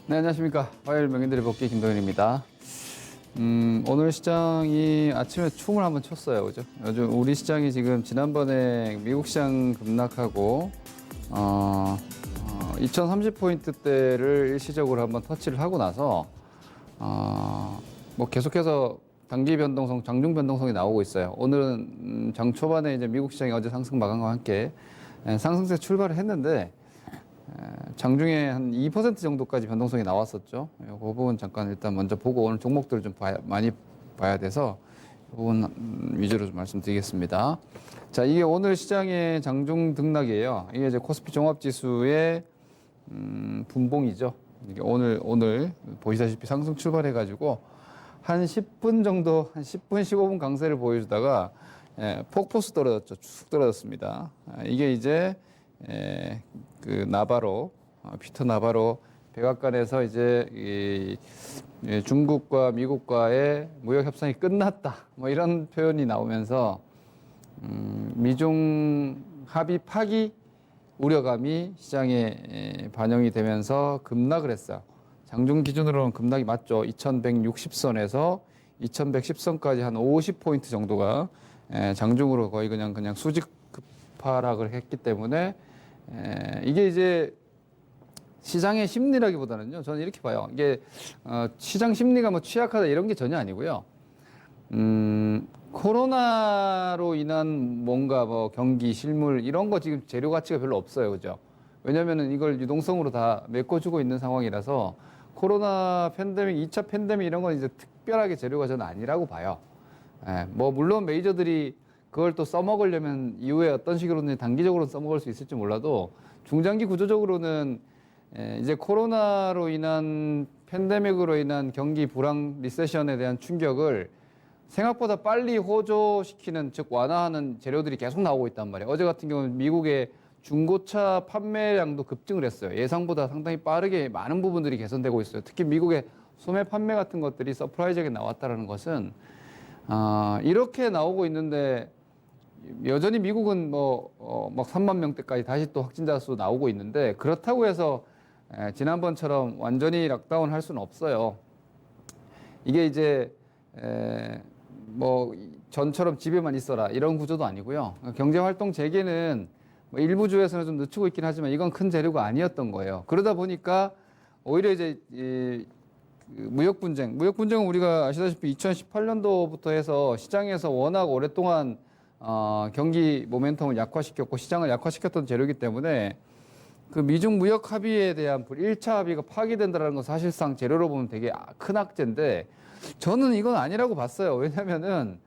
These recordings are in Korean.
네, 안녕하십니까. 화요일 명인들의 복귀 김동현입니다. 오늘 시장이 아침에 춤을 한번 췄어요. 그죠? 요즘 우리 시장이 지금 지난번에 미국 시장 급락하고, 2030포인트대를 일시적으로 한번 터치를 하고 나서, 뭐 계속해서 단기 변동성, 장중 변동성이 나오고 있어요. 오늘은 장 초반에 이제 미국 시장이 어제 상승 마감과 함께 상승세 출발을 했는데, 장중에 한 2% 정도까지 변동성이 나왔었죠. 이 부분 잠깐 일단 먼저 보고 오늘 종목들을 좀 많이 봐야 돼서 이 부분 위주로 좀 말씀드리겠습니다. 자, 이게 오늘 시장의 장중 등락이에요. 이게 이제 코스피 종합지수의 분봉이죠. 이게 오늘 보시다시피 상승 출발해가지고 한 10분 정도, 한 10분, 15분 강세를 보여주다가 폭포수 떨어졌죠. 쭉 떨어졌습니다. 이게 이제 그 나바로, 피터 나바로 백악관에서 이제 중국과 미국과의 무역 협상이 끝났다, 뭐 이런 표현이 나오면서 미중 합의 파기 우려감이 시장에 반영이 되면서 급락을 했어요. 장중 기준으로는 급락이 맞죠. 2160선에서 2110선까지 한 50포인트 정도가 장중으로 거의 그냥 수직 급하락을 했기 때문에 이게 이제 시장의 심리라기보다는요, 저는 이렇게 봐요. 이게 시장 심리가 뭐 취약하다 이런 게 전혀 아니고요. 코로나로 인한 뭔가 뭐 경기, 실물 이런 거 지금 재료 가치가 별로 없어요, 그죠? 왜냐면은 이걸 유동성으로 다 메꿔주고 있는 상황이라서 코로나 팬데믹, 2차 팬데믹 이런 건 이제 특별하게 재료가 저는 아니라고 봐요. 뭐 물론 메이저들이 그걸 또 써먹으려면 이후에 어떤 식으로는 단기적으로 써먹을 수 있을지 몰라도 중장기 구조적으로는 이제 코로나로 인한 팬데믹으로 인한 경기 불황 리세션에 대한 충격을 생각보다 빨리 호조시키는, 즉 완화하는 재료들이 계속 나오고 있단 말이에요. 어제 같은 경우는 미국의 중고차 판매량도 급증을 했어요. 예상보다 상당히 빠르게 많은 부분들이 개선되고 있어요. 특히 미국의 소매 판매 같은 것들이 서프라이즈하게 나왔다는 것은 이렇게 나오고 있는데 여전히 미국은 막 3만 명대까지 다시 또 확진자 수 나오고 있는데 그렇다고 해서 지난번처럼 완전히 락다운 할 수는 없어요. 이게 이제 뭐 전처럼 집에만 있어라 이런 구조도 아니고요. 경제활동 재개는 뭐 일부 주에서는 좀 늦추고 있긴 하지만 이건 큰 재료가 아니었던 거예요. 그러다 보니까 오히려 이제 무역 분쟁은 우리가 아시다시피 2018년도부터 해서 시장에서 워낙 오랫동안 경기 모멘텀을 약화시켰고 시장을 약화시켰던 재료이기 때문에 그 미중 무역 합의에 대한 1차 합의가 파기된다는 건 사실상 재료로 보면 되게 큰 악재인데 저는 이건 아니라고 봤어요. 왜냐면은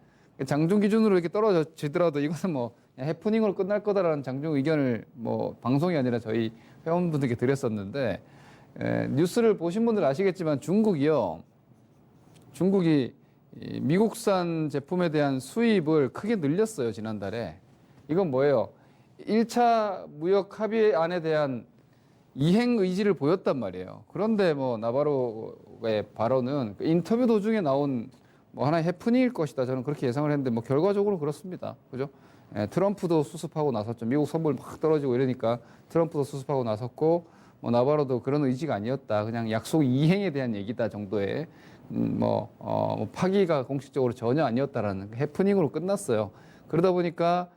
장중 기준으로 이렇게 떨어지더라도 이거는 뭐 해프닝으로 끝날 거다라는 장중 의견을 뭐 방송이 아니라 저희 회원분들께 드렸었는데 뉴스를 보신 분들 아시겠지만 중국이 이 미국산 제품에 대한 수입을 크게 늘렸어요, 지난달에. 이건 뭐예요? 1차 무역 합의안에 대한 이행 의지를 보였단 말이에요. 그런데 뭐 나바로의 발언은 인터뷰 도중에 나온 뭐 하나의 해프닝일 것이다. 저는 그렇게 예상을 했는데 뭐 결과적으로 그렇습니다. 그죠? 트럼프도 수습하고 나섰죠. 미국 선물 막 떨어지고 이러니까 트럼프도 수습하고 나섰고 뭐 나바로도 그런 의지가 아니었다. 그냥 약속 이행에 대한 얘기다 정도의 파기가 공식적으로 전혀 아니었다라는 해프닝으로 끝났어요. 그러다 보니까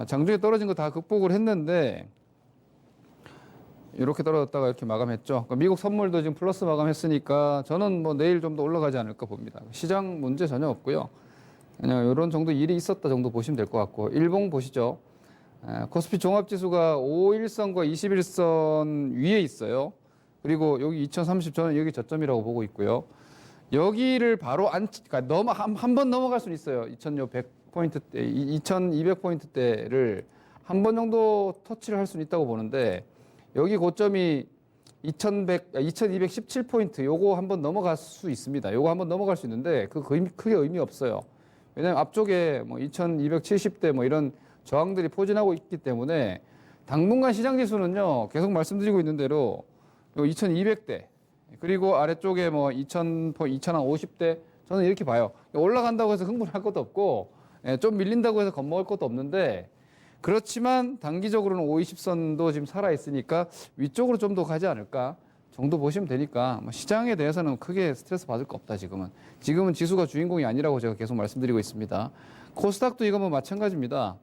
장중에 떨어진 거 다 극복을 했는데 이렇게 떨어졌다가 이렇게 마감했죠. 그러니까 미국 선물도 지금 플러스 마감했으니까 저는 뭐 내일 좀 더 올라가지 않을까 봅니다. 시장 문제 전혀 없고요. 그냥 이런 정도 일이 있었다 정도 보시면 될 것 같고 일봉 보시죠. 코스피 종합지수가 5일선과 21선 위에 있어요. 그리고 여기 2030 저는 여기 저점이라고 보고 있고요. 여기를 바로 그러니까 한 번 넘어갈 수는 있어요. 2100포인트대, 2200포인트대를 한 번 정도 터치를 할 수는 있다고 보는데 여기 고점이 2217포인트 요거 한번 넘어갈 수 있습니다. 요거 한번 넘어갈 수 있는데 크게 의미 없어요. 왜냐하면 앞쪽에 뭐 2270대 뭐 이런 저항들이 포진하고 있기 때문에 당분간 시장 지수는요, 계속 말씀드리고 있는 대로 2200대, 그리고 아래쪽에 뭐 2050대, 저는 이렇게 봐요. 올라간다고 해서 흥분할 것도 없고, 좀 밀린다고 해서 겁먹을 것도 없는데, 그렇지만 단기적으로는 520선도 지금 살아있으니까 위쪽으로 좀 더 가지 않을까. 정도 보시면 되니까 뭐 시장에 대해서는 크게 스트레스 받을 거 없다 지금은. 지금은 지수가 주인공이 아니라고 제가 계속 말씀드리고 있습니다. 코스닥도 이거 뭐 마찬가지입니다.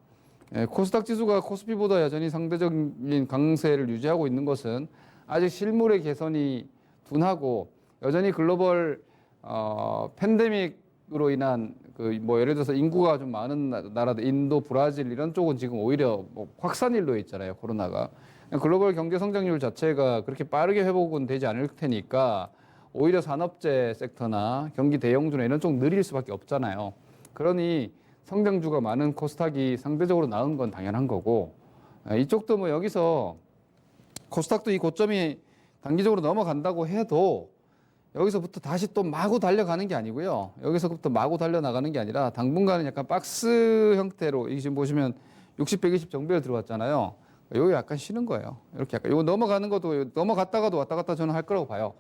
코스닥 지수가 코스피보다 여전히 상대적인 강세를 유지하고 있는 것은 아직 실물의 개선이 둔하고 여전히 글로벌 팬데믹으로 인한 그 뭐 예를 들어서 인구가 좀 많은 나라들 인도, 브라질 이런 쪽은 지금 오히려 뭐 확산일로에 있잖아요, 코로나가. 글로벌 경제 성장률 자체가 그렇게 빠르게 회복은 되지 않을 테니까 오히려 산업재 섹터나 경기 대형주나 이런 쪽 느릴 수밖에 없잖아요. 그러니 성장주가 많은 코스닥이 상대적으로 나은 건 당연한 거고, 이쪽도 뭐 여기서 코스닥도 이 고점이 단기적으로 넘어간다고 해도 여기서부터 다시 또 마구 달려가는 게 아니고요. 여기서부터 마구 달려나가는 게 아니라 당분간은 약간 박스 형태로, 이게 지금 보시면 60, 120 정배열 들어왔잖아요. 여기 약간 쉬는 거예요. 이렇게 약간 요거 넘어가는 것도 넘어갔다가도 왔다 갔다 저는 할 거라고 봐요.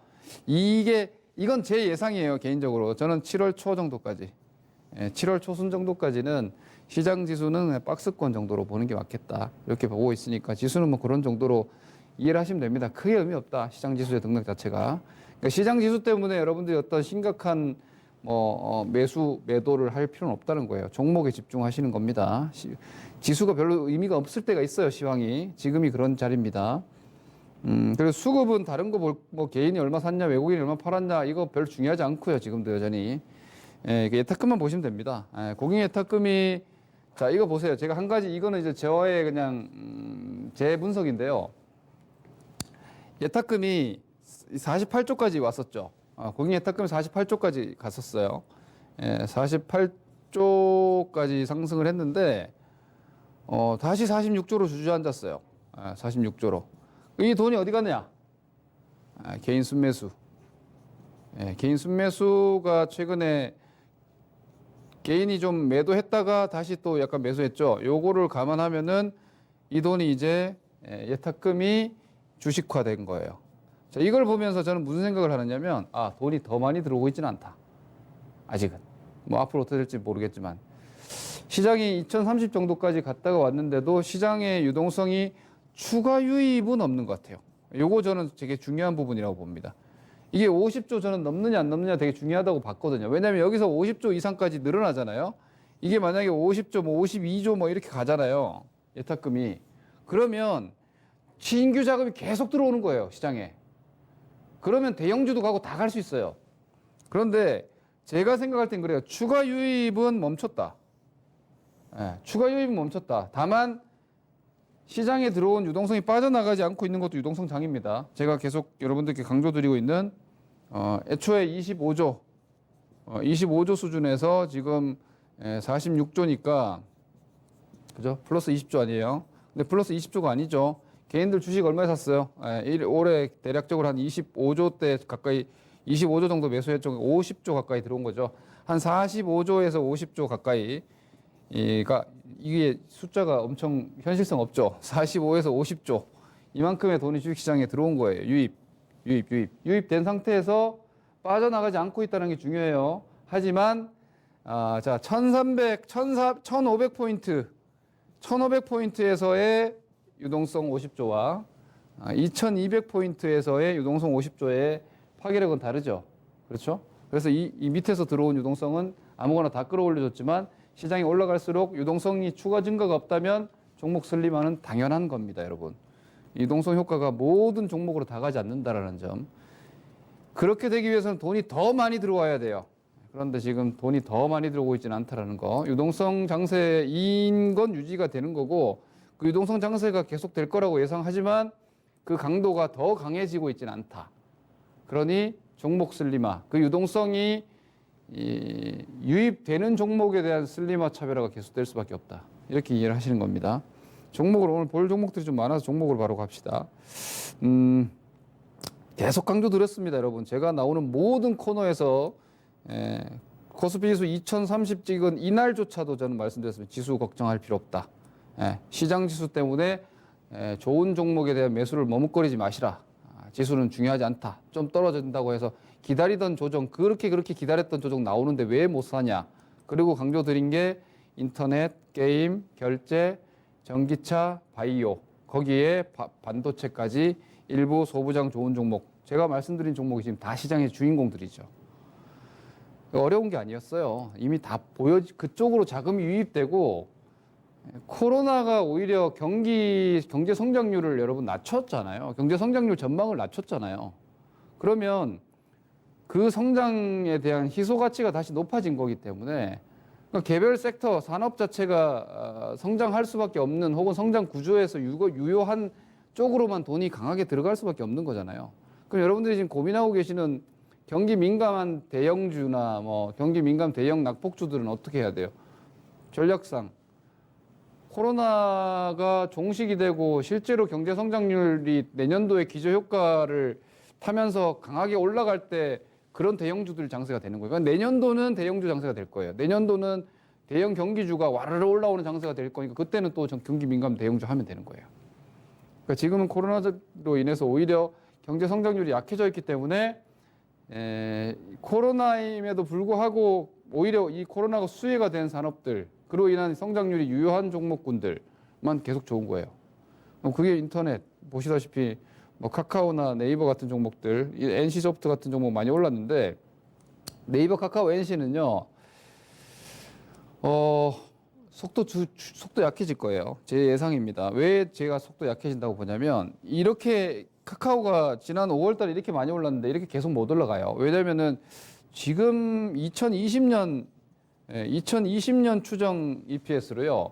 이건 제 예상이에요, 개인적으로. 저는 7월 초 정도까지. 7월 초순 정도까지는 시장 지수는 박스권 정도로 보는 게 맞겠다. 이렇게 보고 있으니까 지수는 뭐 그런 정도로 이해를 하시면 됩니다. 크게 의미 없다. 시장 지수의 등락 자체가. 그러니까 시장 지수 때문에 여러분들이 어떤 심각한 매도를 할 필요는 없다는 거예요. 종목에 집중하시는 겁니다. 지수가 별로 의미가 없을 때가 있어요, 시황이. 지금이 그런 자리입니다. 그리고 수급은 다른 거 뭐 개인이 얼마 샀냐, 외국인이 얼마 팔았냐, 이거 별로 중요하지 않고요, 지금도 여전히. 예탁금만 보시면 됩니다. 고객 예탁금이, 자, 이거 보세요. 제가 한 가지, 이거는 이제 저의 그냥, 제 분석인데요. 예탁금이 48조까지 왔었죠. 고객 예탁금이 48조까지 갔었어요. 48조까지 상승을 했는데, 다시 46조로 주저앉았어요. 46조로. 이 돈이 어디 갔냐? 개인 순매수. 개인 순매수가 최근에 개인이 좀 매도했다가 다시 또 약간 매수했죠. 요거를 감안하면은 이 돈이 이제 예탁금이 주식화된 거예요. 자, 이걸 보면서 저는 무슨 생각을 하느냐면, 돈이 더 많이 들어오고 있지는 않다. 아직은. 뭐 앞으로 어떻게 될지 모르겠지만. 시장이 2030 정도까지 갔다가 왔는데도 시장의 유동성이 추가 유입은 없는 것 같아요. 요거 저는 되게 중요한 부분이라고 봅니다. 이게 50조 저는 넘느냐 안 넘느냐 되게 중요하다고 봤거든요. 왜냐하면 여기서 50조 이상까지 늘어나잖아요. 이게 만약에 50조, 뭐 52조 뭐 이렇게 가잖아요. 예탁금이. 그러면 신규 자금이 계속 들어오는 거예요, 시장에. 그러면 대형주도 가고 다 갈 수 있어요. 그런데 제가 생각할 땐 그래요. 추가 유입은 멈췄다. 추가 유입은 멈췄다. 다만 시장에 들어온 유동성이 빠져나가지 않고 있는 것도 유동성 장입니다. 제가 계속 여러분들께 강조드리고 있는 애초에 25조 수준에서 지금 46조니까 그죠? 플러스 20조 아니에요. 근데 플러스 20조가 아니죠. 개인들 주식 얼마에 샀어요? 올해 대략적으로 한 25조대 가까이 25조 정도 매수했죠. 50조 가까이 들어온 거죠. 한 45조에서 50조 가까이. 그러니까 이게 숫자가 엄청 현실성 없죠. 45에서 50조. 이만큼의 돈이 주식시장에 들어온 거예요. 유입된 상태에서 빠져나가지 않고 있다는 게 중요해요. 하지만, 자, 1500포인트, 1500포인트에서의 유동성 50조와 2200포인트에서의 유동성 50조의 파괴력은 다르죠. 그렇죠? 그래서 이 밑에서 들어온 유동성은 아무거나 다 끌어올려줬지만 시장이 올라갈수록 유동성이 추가 증가가 없다면 종목 슬림화는 당연한 겁니다, 여러분. 유동성 효과가 모든 종목으로 다 가지 않는다라는 점. 그렇게 되기 위해서는 돈이 더 많이 들어와야 돼요. 그런데 지금 돈이 더 많이 들어오고 있지는 않다라는 거. 유동성 장세인 건 유지가 되는 거고 그 유동성 장세가 계속 될 거라고 예상하지만 그 강도가 더 강해지고 있지는 않다. 그러니 종목 슬림화, 그 유동성이 유입되는 종목에 대한 슬림화 차별화가 계속될 수밖에 없다. 이렇게 이해를 하시는 겁니다. 종목을 오늘 볼 종목들이 좀 많아서 종목을 바로 갑시다. 계속 강조드렸습니다, 여러분. 제가 나오는 모든 코너에서 코스피 지수 2030 찍은 이날조차도 저는 말씀드렸습니다. 지수 걱정할 필요 없다. 시장 지수 때문에 좋은 종목에 대한 매수를 머뭇거리지 마시라. 지수는 중요하지 않다. 좀 떨어진다고 해서 기다리던 조정, 그렇게 기다렸던 조정 나오는데 왜 못 사냐. 그리고 강조드린 게 인터넷, 게임, 결제, 전기차, 바이오, 거기에 반도체까지 일부 소부장 좋은 종목 제가 말씀드린 종목이 지금 다 시장의 주인공들이죠. 어려운 게 아니었어요. 이미 다 그쪽으로 자금이 유입되고 코로나가 오히려 경제 성장률을 여러분 낮췄잖아요. 경제 성장률 전망을 낮췄잖아요. 그러면 그 성장에 대한 희소 가치가 다시 높아진 거기 때문에 그러니까 개별 섹터 산업 자체가 성장할 수밖에 없는 혹은 성장 구조에서 유효한 쪽으로만 돈이 강하게 들어갈 수밖에 없는 거잖아요. 그럼 여러분들이 지금 고민하고 계시는 경기 민감한 대형주나 뭐 경기 민감 대형 낙폭주들은 어떻게 해야 돼요? 전략상 코로나가 종식이 되고 실제로 경제 성장률이 내년도에 기저 효과를 타면서 강하게 올라갈 때 그런 대형주들 장세가 되는 거예요. 그러니까 내년도는 대형주 장세가 될 거예요. 내년도는 대형 경기주가 와르르 올라오는 장세가 될 거니까 그때는 또 경기 민감 대형주 하면 되는 거예요. 그러니까 지금은 코로나로 인해서 오히려 경제 성장률이 약해져 있기 때문에 코로나임에도 불구하고 오히려 이 코로나가 수혜가 된 산업들 그로 인한 성장률이 유효한 종목군들만 계속 좋은 거예요. 그게 인터넷 보시다시피 뭐 카카오나 네이버 같은 종목들, NC소프트 같은 종목 많이 올랐는데 네이버, 카카오, NC는요. 속도 약해질 거예요. 제 예상입니다. 왜 제가 속도 약해진다고 보냐면 이렇게 카카오가 지난 5월 달에 이렇게 많이 올랐는데 이렇게 계속 못 올라가요. 왜냐면은 지금 2020년 추정 EPS로요.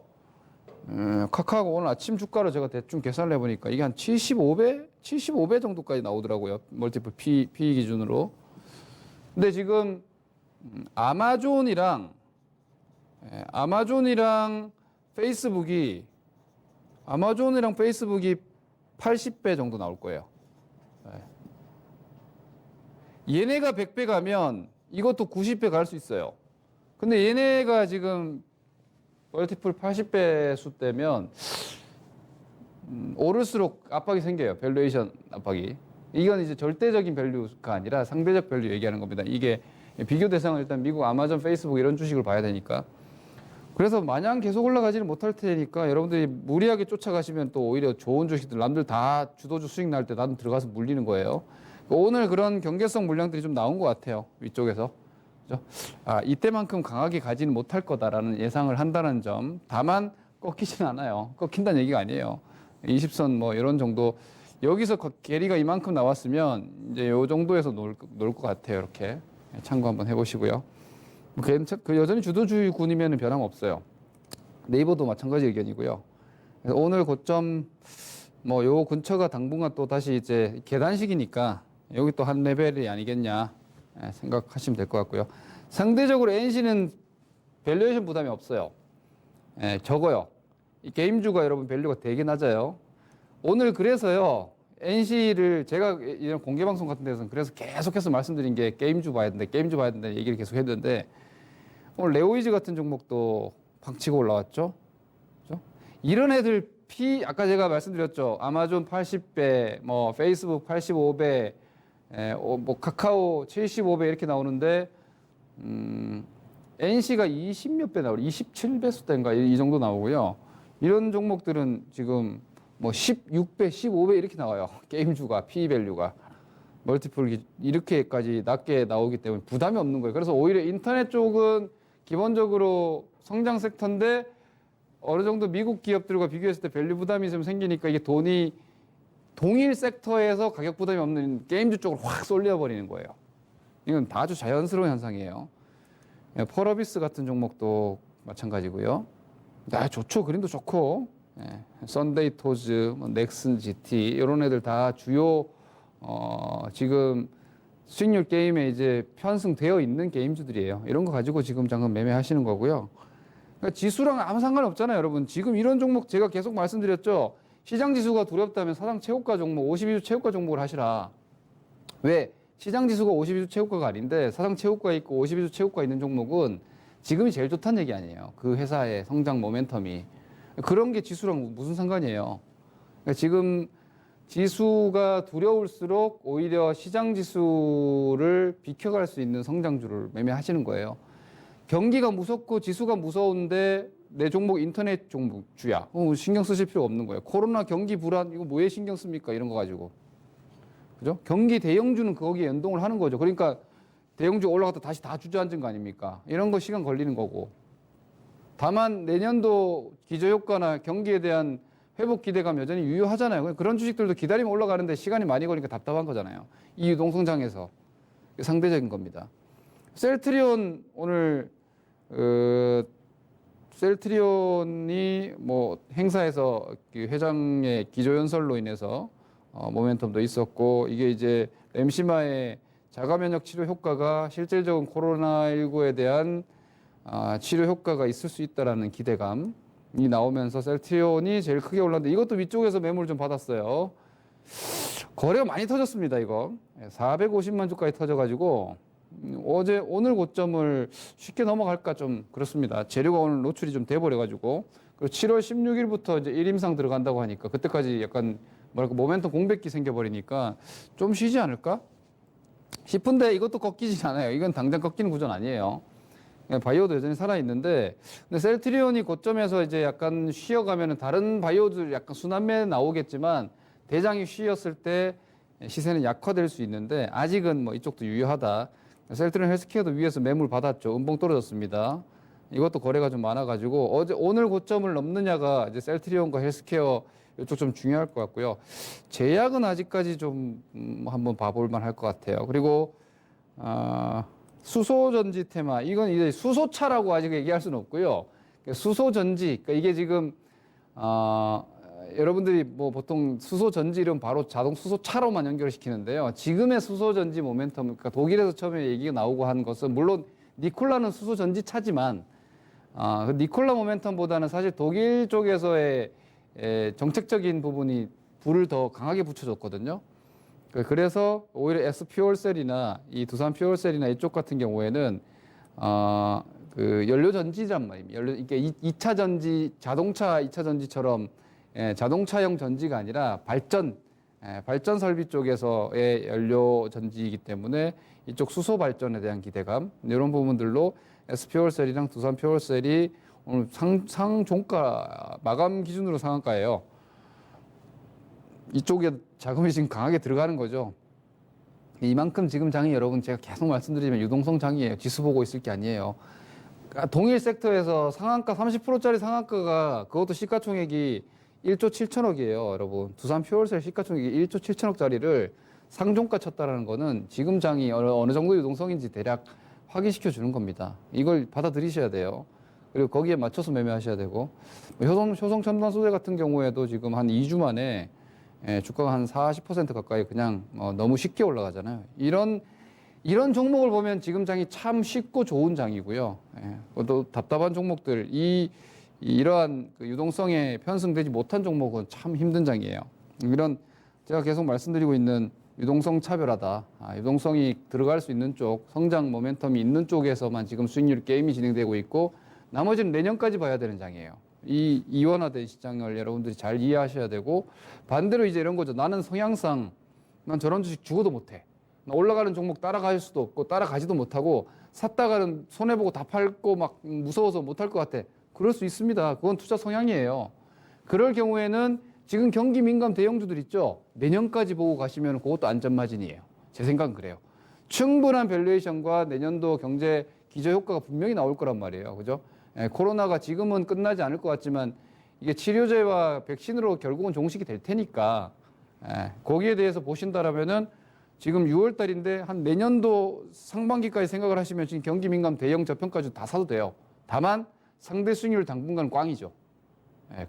카카오가 오늘 아침 주가로 제가 대충 계산을 해보니까 이게 한 75배 정도까지 나오더라고요. 멀티플 P 기준으로. 근데 지금 아마존이랑 페이스북이 80배 정도 나올 거예요. 얘네가 100배 가면 이것도 90배 갈 수 있어요. 근데 얘네가 지금 멀티플 80배 수 때면 오를수록 압박이 생겨요. 밸류에이션 압박이. 이건 이제 절대적인 밸류가 아니라 상대적 밸류 얘기하는 겁니다. 이게 비교 대상은 일단 미국 아마존, 페이스북 이런 주식을 봐야 되니까. 그래서 마냥 계속 올라가지는 못할 테니까 여러분들이 무리하게 쫓아가시면 또 오히려 좋은 주식들 남들 다 주도주 수익 날 때 나도 들어가서 물리는 거예요. 오늘 그런 경계성 물량들이 좀 나온 것 같아요. 위쪽에서. 그죠? 이때만큼 강하게 가지는 못할 거다라는 예상을 한다는 점. 다만 꺾이진 않아요. 꺾인다는 얘기가 아니에요. 20선 뭐 이런 정도. 여기서 계리가 이만큼 나왔으면 이제 요 정도에서 놀 것 같아요. 이렇게 참고 한번 해보시고요. 여전히 주도주의군이면 변함없어요. 네이버도 마찬가지 의견이고요. 그래서 오늘 고점 뭐 요 근처가 당분간 또 다시 이제 계단식이니까 여기 또 한 레벨이 아니겠냐 생각하시면 될 것 같고요. 상대적으로 NC는 밸류에이션 부담이 없어요. 적어요. 이 게임주가 여러분 밸류가 되게 낮아요. 오늘 그래서요. NC를 제가 이런 공개 방송 같은 데서는 그래서 계속해서 말씀드린 게 게임주 봐야 된다 얘기를 계속 했는데 오늘 레오이즈 같은 종목도 방치고 올라왔죠. 그렇죠? 이런 애들 아까 제가 말씀드렸죠. 아마존 80배, 뭐 페이스북 85배, 뭐 카카오 75배 이렇게 나오는데 NC가 20몇 배 나오고 27배 수대인가 이 정도 나오고요. 이런 종목들은 지금 뭐 16배, 15배 이렇게 나와요. 게임주가, P/밸류가. 멀티플 이렇게까지 낮게 나오기 때문에 부담이 없는 거예요. 그래서 오히려 인터넷 쪽은 기본적으로 성장 섹터인데 어느 정도 미국 기업들과 비교했을 때 밸류 부담이 좀 생기니까 이게 돈이 동일 섹터에서 가격 부담이 없는 게임주 쪽으로 확 쏠려버리는 거예요. 이건 아주 자연스러운 현상이에요. 펄어비스 같은 종목도 마찬가지고요. 좋죠. 그림도 좋고. 썬데이 토즈, 넥슨 GT 이런 애들 다 주요 지금 수익률 게임에 이제 편승되어 있는 게임주들이에요. 이런 거 가지고 지금 잠깐 매매하시는 거고요. 그러니까 지수랑 아무 상관없잖아요, 여러분. 지금 이런 종목 제가 계속 말씀드렸죠. 시장 지수가 두렵다면 사상 최고가 종목, 52주 최고가 종목을 하시라. 왜? 시장 지수가 52주 최고가가 아닌데 사상 최고가 있고 52주 최고가 있는 종목은 지금이 제일 좋다는 얘기 아니에요. 그 회사의 성장 모멘텀이. 그런 게 지수랑 무슨 상관이에요. 그러니까 지금 지수가 두려울수록 오히려 시장 지수를 비켜갈 수 있는 성장주를 매매하시는 거예요. 경기가 무섭고 지수가 무서운데 내 종목 인터넷 종목주야. 신경 쓰실 필요 없는 거예요. 코로나 경기 불안 이거 뭐에 신경 씁니까? 이런 거 가지고. 그죠? 경기 대형주는 거기에 연동을 하는 거죠. 그러니까 대형주 올라갔다 다시 다 주저앉은 거 아닙니까? 이런 거 시간 걸리는 거고. 다만 내년도 기저효과나 경기에 대한 회복 기대감 여전히 유효하잖아요. 그런 주식들도 기다리면 올라가는데 시간이 많이 걸리니까 답답한 거잖아요. 이 유동성장에서 상대적인 겁니다. 셀트리온 오늘 셀트리온이 뭐 행사에서 회장의 기조연설로 인해서 모멘텀도 있었고, 이게 이제 램시마의 자가면역 치료 효과가 실질적인 코로나19에 대한 치료 효과가 있을 수 있다라는 기대감이 나오면서 셀트리온이 제일 크게 올랐는데, 이것도 위쪽에서 매물 좀 받았어요. 거래가 많이 터졌습니다. 이거 450만 주까지 터져가지고 오늘 고점을 쉽게 넘어갈까 좀 그렇습니다. 재료가 오늘 노출이 좀 돼버려가지고, 그리고 7월 16일부터 이제 1임상 들어간다고 하니까 그때까지 약간 뭐랄까 모멘텀 공백기 생겨버리니까 좀 쉬지 않을까 싶은데, 이것도 꺾이진 않아요. 이건 당장 꺾이는 구조는 아니에요. 바이오도 여전히 살아있는데, 근데 셀트리온이 고점에서 이제 약간 쉬어가면은 다른 바이오도 약간 순환매에 나오겠지만, 대장이 쉬었을 때 시세는 약화될 수 있는데, 아직은 뭐 이쪽도 유효하다. 셀트리온 헬스케어도 위에서 매물 받았죠. 음봉 떨어졌습니다. 이것도 거래가 좀 많아가지고 오늘 고점을 넘느냐가 이제 셀트리온과 헬스케어 이쪽 좀 중요할 것 같고요. 제약은 아직까지 좀 한번 봐볼 만할 것 같아요. 그리고 수소전지 테마, 이건 이제 수소차라고 아직 얘기할 수는 없고요. 수소전지, 그러니까 이게 지금 여러분들이 뭐 보통 수소전지 이름 바로 자동 수소차로만 연결시키는데요. 지금의 수소전지 모멘텀, 그러니까 독일에서 처음에 얘기가 나오고 한 것은, 물론 니콜라는 수소전지 차지만 그 니콜라 모멘텀보다는 사실 독일 쪽에서의 정책적인 부분이 불을 더 강하게 붙여줬거든요. 그래서 오히려 S퓨얼셀이나 이 두산 퓨얼셀이나 이쪽 같은 경우에는 그 연료전지란 말입니다. 이게 2차 전지, 자동차 2차 전지처럼 자동차용 전지가 아니라 발전 설비 쪽에서의 연료 전지이기 때문에 이쪽 수소 발전에 대한 기대감, 이런 부분들로 S퓨얼셀이랑 두산 퓨얼셀이 오늘 상종가 마감 기준으로 상한가예요. 이쪽에 자금이 지금 강하게 들어가는 거죠. 이만큼 지금 장이, 여러분 제가 계속 말씀드리면 유동성 장이에요. 지수 보고 있을 게 아니에요. 그러니까 동일 섹터에서 상한가 30%짜리 상한가가, 그것도 시가총액이 1조 7천억이에요, 여러분. 두산 퓨얼셀 시가총액이 1조 7천억짜리를 상종가 쳤다라는 거는 지금 장이 어느 정도 유동성인지 대략 확인시켜 주는 겁니다. 이걸 받아들이셔야 돼요. 그리고 거기에 맞춰서 매매하셔야 되고, 효성 첨단 소재 같은 경우에도 지금 한 2주 만에 주가가 한 40% 가까이 그냥 너무 쉽게 올라가잖아요. 이런 종목을 보면 지금 장이 참 쉽고 좋은 장이고요. 또 답답한 종목들, 이러한 그 유동성에 편승되지 못한 종목은 참 힘든 장이에요. 이런 제가 계속 말씀드리고 있는 유동성 차별화다. 유동성이 들어갈 수 있는 쪽, 성장 모멘텀이 있는 쪽에서만 지금 수익률 게임이 진행되고 있고, 나머지는 내년까지 봐야 되는 장이에요. 이 이원화된 시장을 여러분들이 잘 이해하셔야 되고, 반대로 이제 이런 거죠. 나는 성향상 난 저런 주식 죽어도 못해. 올라가는 종목 따라갈 수도 없고 따라가지도 못하고, 샀다가는 손해보고 다 팔고 막 무서워서 못할 것 같아. 그럴 수 있습니다. 그건 투자 성향이에요. 그럴 경우에는 지금 경기 민감 대형주들 있죠. 내년까지 보고 가시면 그것도 안전마진이에요. 제 생각은 그래요. 충분한 밸류에이션과 내년도 경제 기저효과가 분명히 나올 거란 말이에요. 그죠? 코로나가 지금은 끝나지 않을 것 같지만 이게 치료제와 백신으로 결국은 종식이 될 테니까, 거기에 대해서 보신다라면은 지금 6월 달인데 한 내년도 상반기까지 생각을 하시면 지금 경기 민감 대형 저평가주 다 사도 돼요. 다만 상대 수익률 당분간 꽝이죠.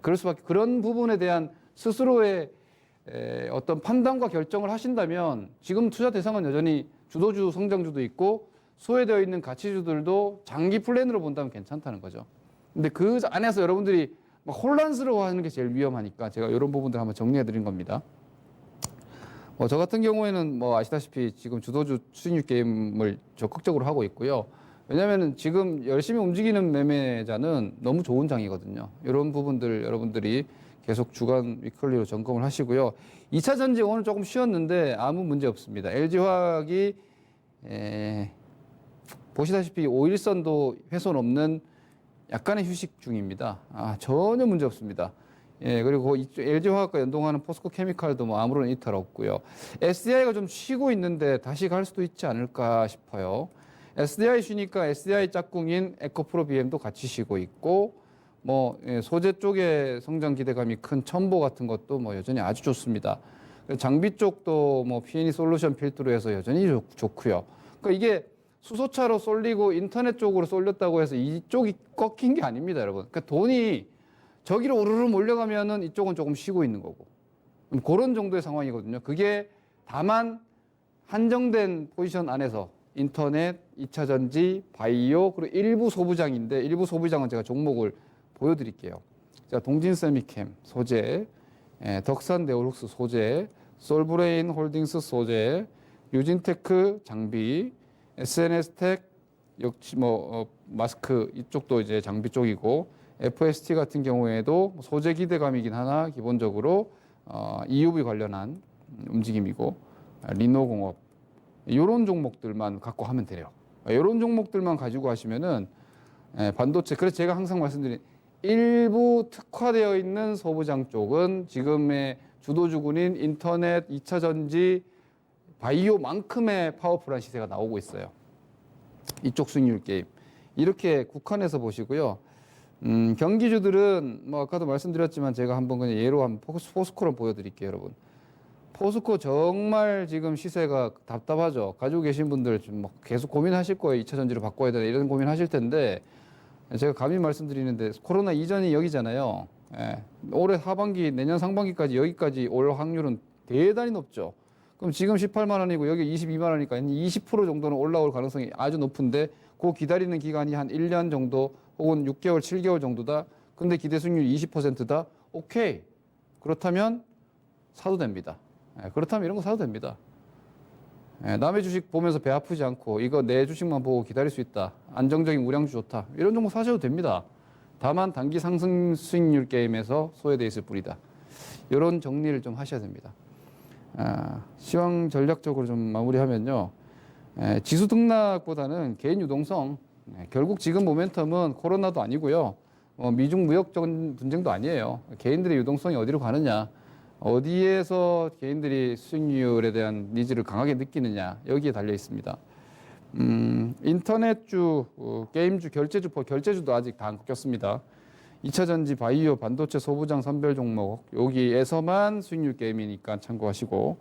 그럴 수밖에. 그런 부분에 대한 스스로의 어떤 판단과 결정을 하신다면, 지금 투자 대상은 여전히 주도주, 성장주도 있고 소외되어 있는 가치주들도 장기 플랜으로 본다면 괜찮다는 거죠. 근데 그 안에서 여러분들이 막 혼란스러워하는 게 제일 위험하니까 제가 이런 부분들 한번 정리해 드린 겁니다. 저 같은 경우에는 뭐 아시다시피 지금 주도주 수익률 게임을 적극적으로 하고 있고요. 왜냐하면 지금 열심히 움직이는 매매자는 너무 좋은 장이거든요. 이런 부분들 여러분들이 계속 주간 위클리로 점검을 하시고요. 2차 전지 오늘 조금 쉬었는데 아무 문제 없습니다. LG화학이 보시다시피 5일선도 훼손 없는 약간의 휴식 중입니다. 전혀 문제 없습니다. 예, 그리고 LG화학과 연동하는 포스코 케미칼도 뭐 아무런 이탈 없고요. SDI가 좀 쉬고 있는데 다시 갈 수도 있지 않을까 싶어요. SDI 쉬니까 SDI 짝꿍인 에코프로 BM도 같이 쉬고 있고, 뭐 소재 쪽에 성장 기대감이 큰 첨보 같은 것도 뭐 여전히 아주 좋습니다. 장비 쪽도 뭐 P&E 솔루션 필두로 해서 여전히 좋고요. 그러니까 이게 수소차로 쏠리고 인터넷 쪽으로 쏠렸다고 해서 이쪽이 꺾인 게 아닙니다, 여러분. 그러니까 돈이 저기로 우르르 몰려가면은 이쪽은 조금 쉬고 있는 거고. 그런 정도의 상황이거든요. 그게 다만 한정된 포지션 안에서 인터넷, 2차 전지, 바이오, 그리고 일부 소부장인데 일부 소부장은 제가 종목을 보여드릴게요. 자, 동진세미캠 소재, 덕산 네오룩스 소재, 솔브레인 홀딩스 소재, 유진테크 장비, SNS텍 역시 뭐 마스크 이쪽도 이제 장비 쪽이고, FST 같은 경우에도 소재 기대감이긴 하나 기본적으로 EUV 관련한 움직임이고, 리노공업 이런 종목들만 갖고 하면 돼요. 이런 종목들만 가지고 하시면은 반도체, 그래서 제가 항상 말씀드린 일부 특화되어 있는 소부장 쪽은 지금의 주도주군인 인터넷, 2차 전지, 바이오만큼의 파워풀한 시세가 나오고 있어요. 이쪽 수익률 게임 이렇게 국한해서 보시고요. 경기주들은 뭐 아까도 말씀드렸지만 제가 한번 그냥 예로 한번 포스코를 보여드릴게요, 여러분. 포스코 정말 지금 시세가 답답하죠. 가지고 계신 분들 좀 뭐 계속 고민하실 거예요. 2차 전지로 바꿔야 되나 이런 고민하실 텐데, 제가 감히 말씀드리는데 코로나 이전이 여기잖아요. 예. 올해 하반기, 내년 상반기까지 여기까지 올 확률은 대단히 높죠. 그럼 지금 18만 원이고 여기 22만 원이니까 20% 정도는 올라올 가능성이 아주 높은데, 그 기다리는 기간이 한 1년 정도 혹은 6개월, 7개월 정도다. 근데 기대 수익률 20%다. 오케이. 그렇다면 사도 됩니다. 그렇다면 이런 거 사도 됩니다. 남의 주식 보면서 배 아프지 않고 이거 내 주식만 보고 기다릴 수 있다. 안정적인 우량주 좋다. 이런 종목 사셔도 됩니다. 다만 단기 상승 수익률 게임에서 소외돼 있을 뿐이다. 이런 정리를 좀 하셔야 됩니다. 시황 전략적으로 좀 마무리하면요. 지수 등락보다는 개인 유동성, 결국 지금 모멘텀은 코로나도 아니고요. 미중 무역 분쟁도 아니에요. 개인들의 유동성이 어디로 가느냐, 어디에서 개인들이 수익률에 대한 니즈를 강하게 느끼느냐, 여기에 달려 있습니다. 인터넷주, 게임주, 결제주도 아직 다 안 꺾였습니다. 2차 전지, 바이오, 반도체, 소부장 선별 종목, 여기에서만 수익률 게임이니까 참고하시고,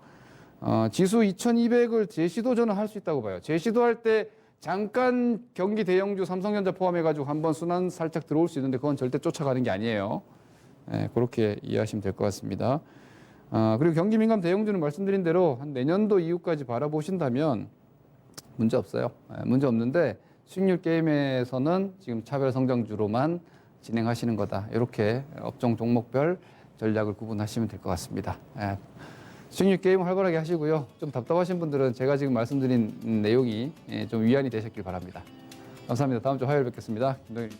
지수 2200을 재시도 저는 할 수 있다고 봐요. 재시도할 때 잠깐 경기 대형주 삼성전자 포함해가지고 한번 순환 살짝 들어올 수 있는데 그건 절대 쫓아가는 게 아니에요. 그렇게 이해하시면 될 것 같습니다. 그리고 경기 민감 대형주는 말씀드린 대로 한 내년도 이후까지 바라보신다면 문제 없어요. 문제 없는데 수익률 게임에서는 지금 차별 성장주로만 진행하시는 거다. 이렇게 업종 종목별 전략을 구분하시면 될 것 같습니다. 수익률 게임 활발하게 하시고요. 좀 답답하신 분들은 제가 지금 말씀드린 내용이 좀 위안이 되셨길 바랍니다. 감사합니다. 다음 주 화요일 뵙겠습니다. 김동일.